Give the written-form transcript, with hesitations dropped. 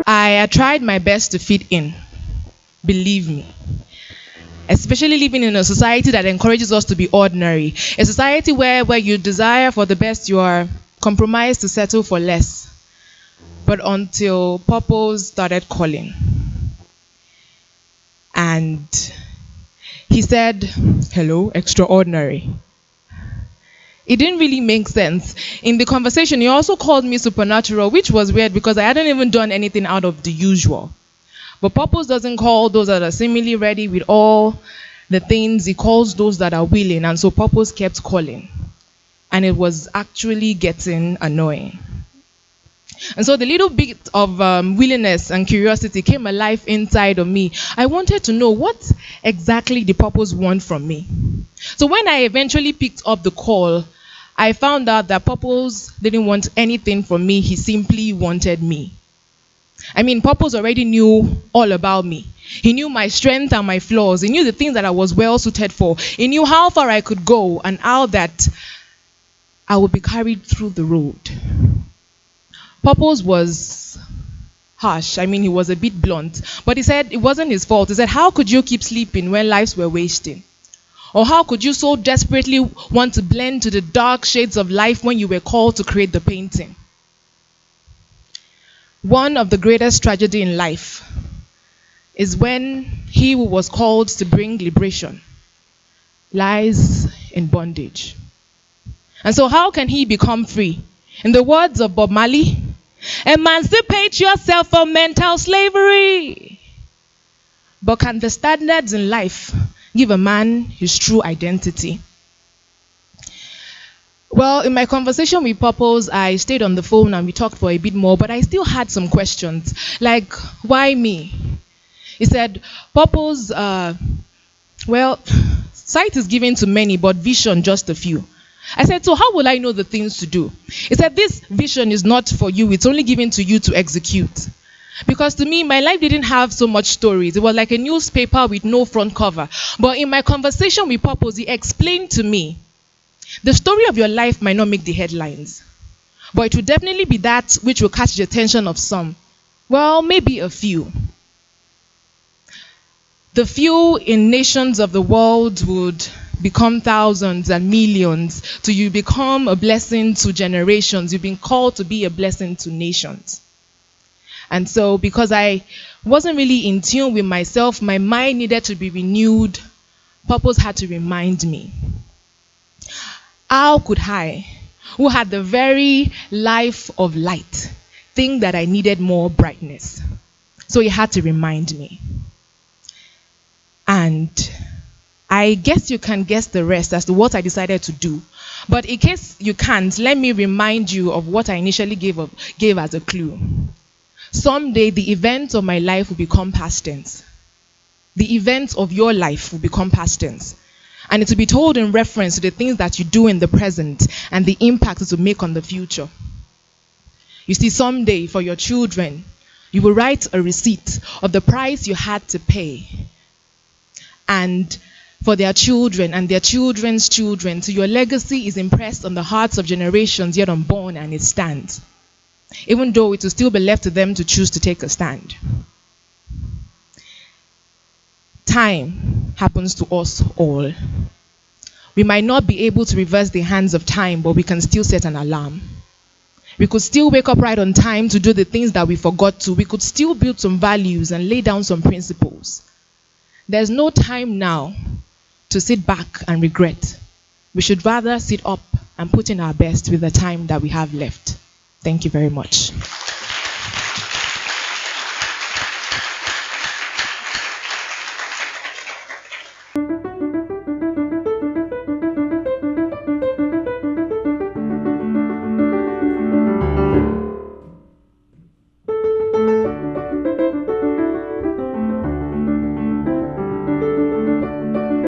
I tried my best to fit in, believe me. Especially living in a society that encourages us to be ordinary. A society where you desire for the best, you are compromised to settle for less. But until purpose started calling. And he said, hello, extraordinary. It didn't really make sense. In the conversation, he also called me supernatural, which was weird because I hadn't even done anything out of the usual. But purpose doesn't call those that are seemingly ready with all the things. He calls those that are willing. And so purpose kept calling. And it was actually getting annoying. And so the little bit of willingness and curiosity came alive inside of me. I wanted to know what exactly the purpose want from me. So when I eventually picked up the call, I found out that purpose didn't want anything from me. He simply wanted me. I mean, purpose already knew all about me. He knew my strengths and my flaws. He knew the things that I was well suited for. He knew how far I could go and how that I would be carried through the road. Purpose was harsh. I mean, he was a bit blunt. But he said it wasn't his fault. He said, how could you keep sleeping when lives were wasting? Or how could you so desperately want to blend to the dark shades of life when you were called to create the painting? One of the greatest tragedy in life is when he who was called to bring liberation lies in bondage. And so how can he become free? In the words of Bob Marley, emancipate yourself from mental slavery. But can the standards in life give a man his true identity? Well, in my conversation with Purpose, I stayed on the phone and we talked for a bit more, but I still had some questions, like, why me? He said, Purpose, sight is given to many, but vision just a few. I said, so how will I know the things to do? He said, this vision is not for you. It's only given to you to execute. Because to me, my life didn't have so much stories. It was like a newspaper with no front cover. But in my conversation with Purpose, he explained to me, the story of your life might not make the headlines, but it will definitely be that which will catch the attention of some. Well, maybe a few. The few in nations of the world would become thousands and millions, till you become a blessing to generations. You've been called to be a blessing to nations. And so because I wasn't really in tune with myself, my mind needed to be renewed. Purpose had to remind me. How could I, who had the very life of light, think that I needed more brightness? So he had to remind me. And I guess you can guess the rest as to what I decided to do. But in case you can't, let me remind you of what I initially gave as a clue. Someday, the events of my life will become past tense. The events of your life will become past tense. And it will be told in reference to the things that you do in the present and the impact it will make on the future. You see, someday for your children, you will write a receipt of the price you had to pay. And for their children and their children's children, so your legacy is impressed on the hearts of generations yet unborn, and it stands. Even though it will still be left to them to choose to take a stand. Time happens to us all. We might not be able to reverse the hands of time, but we can still set an alarm. We could still wake up right on time to do the things that we forgot to. We could still build some values and lay down some principles. There's no time now to sit back and regret. We should rather sit up and put in our best with the time that we have left. Thank you very much.